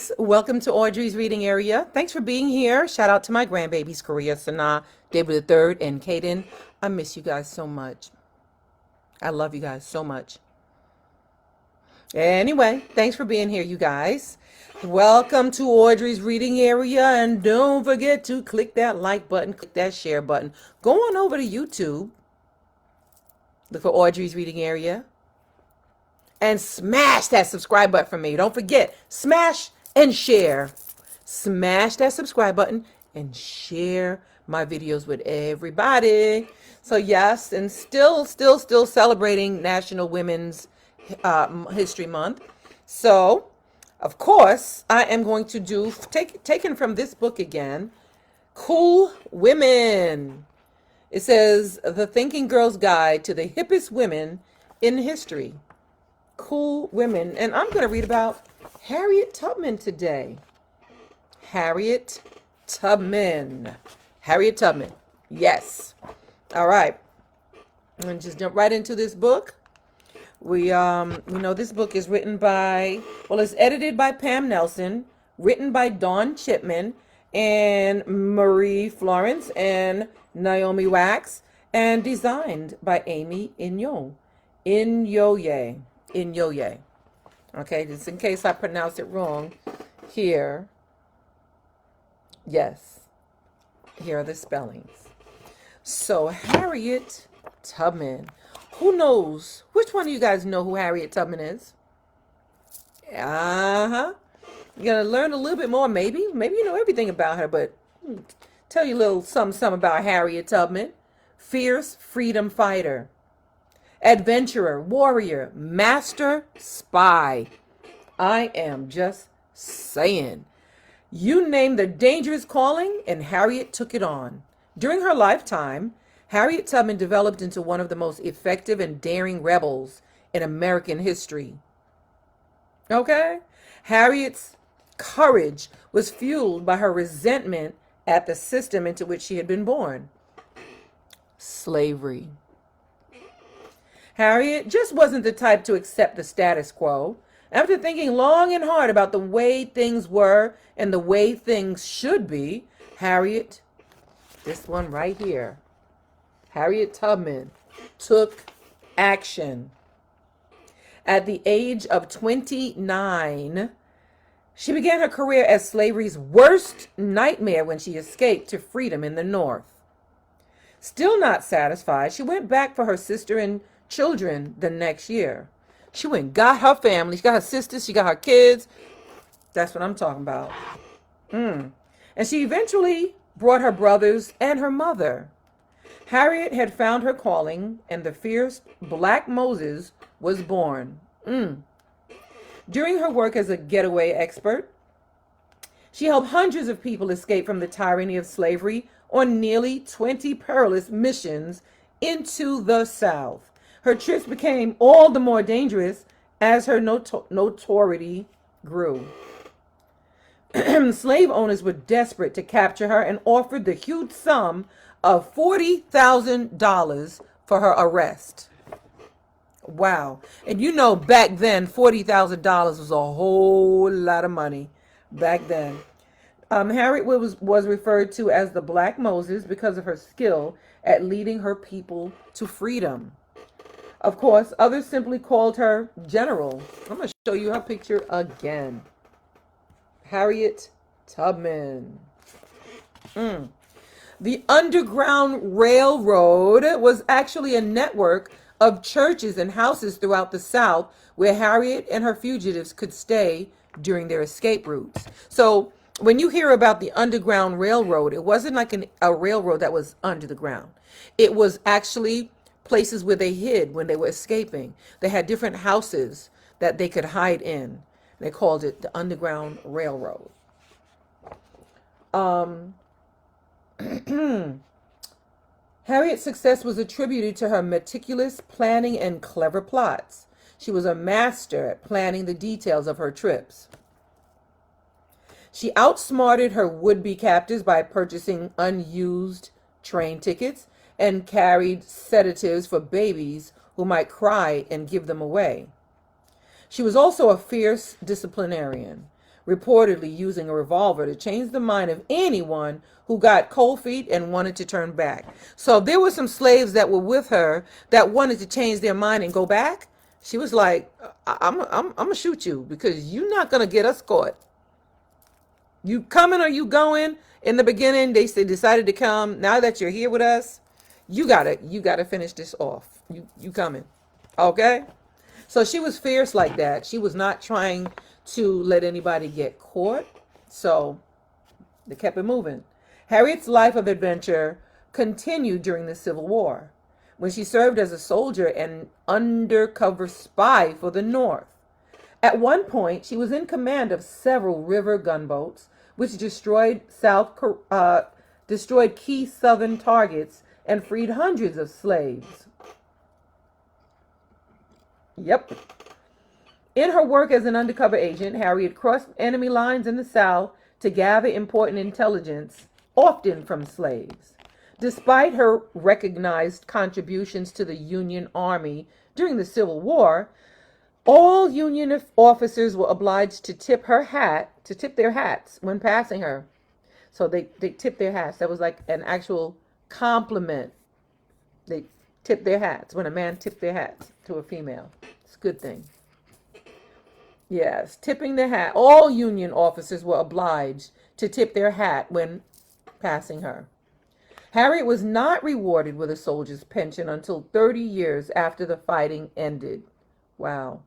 guys, welcome to Audrey's reading area. Thanks for being here. Shout out to my grandbabies, Korea, Sanaa, David the Third, and Kaden. I miss you guys so much. I love you guys so much. Anyway, thanks for being here, you guys. Welcome to Audrey's reading area, and don't forget to click that like button, click that share button. Go on over to YouTube, look for Audrey's reading area, and smash that subscribe button for me. Don't forget, smash and share. Smash that subscribe button and share my videos with everybody. So yes, and still celebrating National Women's History Month. So, of course, I am going to do, taken from this book again, Cool Women. It says, The Thinking Girl's Guide to the Hippest Women in History. Cool Women. And I'm going to read about Harriet Tubman today. Harriet Tubman. Harriet Tubman. Yes. All right. And just jump right into this book. We know this book is written by, it's edited by Pam Nelson, written by Dawn Chipman and Marie Florence and Naomi Wax, and designed by Amy Inouye. Inouye. Okay, just in case I pronounce it wrong here. Yes. Here are the spellings. So, Harriet Tubman. Who knows? Which one of you guys know who Harriet Tubman is? Uh-huh. You're going to learn a little bit more, maybe. Maybe you know everything about her, but tell you a little something about Harriet Tubman. Fierce freedom fighter. Adventurer, warrior, master, spy. I am just saying. You name the dangerous calling, and Harriet took it on. During her lifetime, Harriet Tubman developed into one of the most effective and daring rebels in American history. Okay? Harriet's courage was fueled by her resentment at the system into which she had been born. Slavery. Harriet just wasn't the type to accept the status quo. After thinking long and hard about the way things were and the way things should be, Harriet, this one right here, Harriet Tubman, took action. At the age of 29, she began her career as slavery's worst nightmare when she escaped to freedom in the North. Still not satisfied, she went back for her sister and children the next year. She went and got her family. She got her sisters. She got her kids. That's what I'm talking about. And she eventually brought her brothers and her mother. Harriet had found her calling, and the fierce Black Moses was born. During her work as a getaway expert, she helped hundreds of people escape from the tyranny of slavery on nearly 20 perilous missions into the South. Her trips became all the more dangerous as her notoriety grew. Slave owners were desperate to capture her and offered the huge sum of $40,000 for her arrest. Wow. And you know, back then, $40,000 was a whole lot of money back then. Harriet was referred to as the Black Moses because of her skill at leading her people to freedom. Of course, others simply called her General. I'm going to show you her picture again. Harriet Tubman. The Underground Railroad was actually a network of churches and houses throughout the South where Harriet and her fugitives could stay during their escape routes. So when you hear about the Underground Railroad, it wasn't like a railroad that was under the ground. It was actually places where they hid when they were escaping. They had different houses that they could hide in. They called it the Underground Railroad. Harriet's success was attributed to her meticulous planning and clever plots. She was a master at planning the details of her trips. She outsmarted her would-be captors by purchasing unused train tickets and carried sedatives for babies who might cry and give them away. She was also a fierce disciplinarian. reportedly using a revolver to change the mind of anyone who got cold feet and wanted to turn back. So there were some slaves that were with her that wanted to change their mind and go back. She was like, I'm gonna shoot you because you're not gonna get us caught. You coming or you going? In the beginning, they decided to come. Now that you're here with us, you gotta finish this off. You coming, okay? So she was fierce like that. She was not trying to let anybody get caught. So they kept it moving. Harriet's life of adventure continued during the Civil War, when she served as a soldier and undercover spy for the North. At one point, she was in command of several river gunboats, which destroyed key Southern targets and freed hundreds of slaves. Yep. In her work as an undercover agent, Harriet crossed enemy lines in the South to gather important intelligence, often from slaves. Despite her recognized contributions to the Union Army during the Civil War, all Union officers were obliged to tip their hats when passing her. So they tipped their hats. That was like an actual compliment. They tipped their hats when a man tipped their hats to a female. It's a good thing. Yes, tipping their hat. All Union officers were obliged to tip their hat when passing her. Harriet was not rewarded with a soldier's pension until 30 years after the fighting ended. Wow.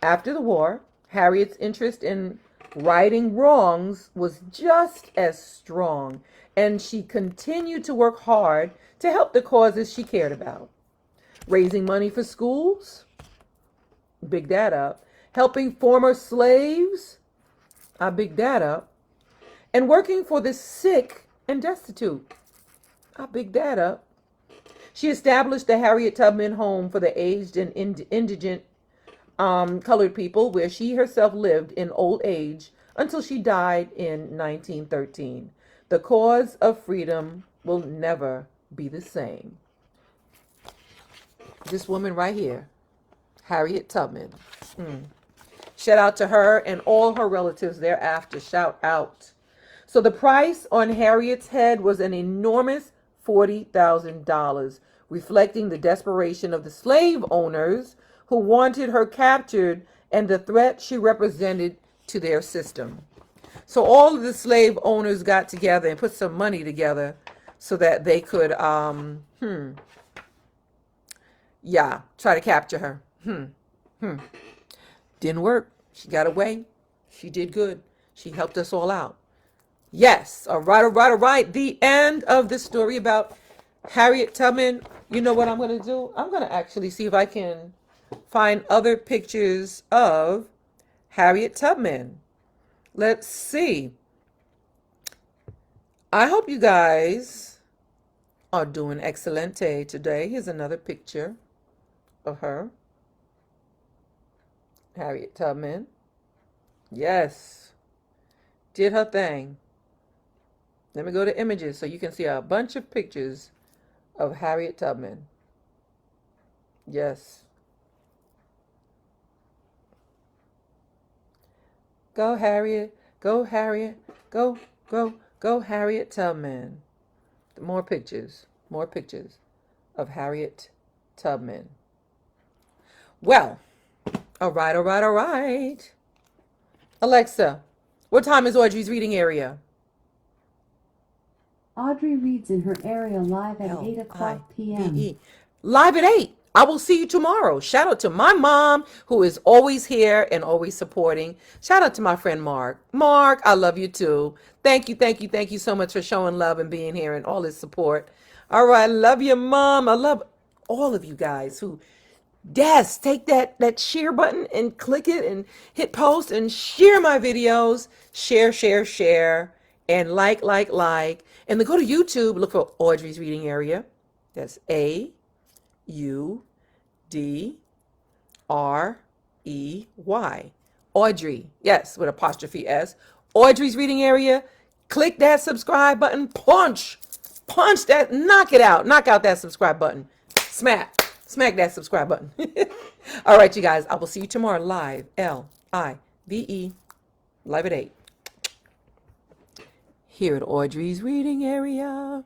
After the war, Harriet's interest in righting wrongs was just as strong, and she continued to work hard to help the causes she cared about. Raising money for schools, big that up. Helping former slaves, I big that up. And working for the sick and destitute, I big that up. She established the Harriet Tubman Home for the aged and indigent colored people, where she herself lived in old age until she died in 1913. The cause of freedom will never be the same. This woman right here, Harriet Tubman. Shout out to her and all her relatives thereafter. Shout out. So the price on Harriet's head was an enormous $40,000, reflecting the desperation of the slave owners who wanted her captured and the threat she represented to their system. So all of the slave owners got together and put some money together so that they could, try to capture her. Didn't work. She got away. She did good. She helped us all out. Yes. All right. The end of the story about Harriet Tubman. You know what I'm going to do? I'm going to actually see if I can find other pictures of Harriet Tubman. Let's see. I hope you guys are doing excelente today. Here's another picture of her. Harriet Tubman. Yes. Did her thing. Let me go to images so you can see a bunch of pictures of Harriet Tubman. Yes. Go Harriet. Go Harriet. Go Harriet Tubman. More pictures of Harriet Tubman. Well, all right. Alexa, what time is Audrey's reading area? Audrey Reads in her area live at 8 o'clock p.m. Live at 8. I will see you tomorrow. Shout out to my mom, who is always here and always supporting. Shout out to my friend Mark. Mark, I love you too. Thank you so much for showing love and being here and all this support. All right, love you, Mom. I love all of you guys who, yes, take that share button and click it and hit post and share my videos. Share, and like. And then go to YouTube, look for Audrey's Reading Area. That's AUDREY. Audrey, yes, with apostrophe S. Audrey's Reading Area. Click that subscribe button. Punch that, knock out that subscribe button. Smack that subscribe button. All right, you guys, I will see you tomorrow live, LIVE. Live at 8. Here at Audrey's Reading Area.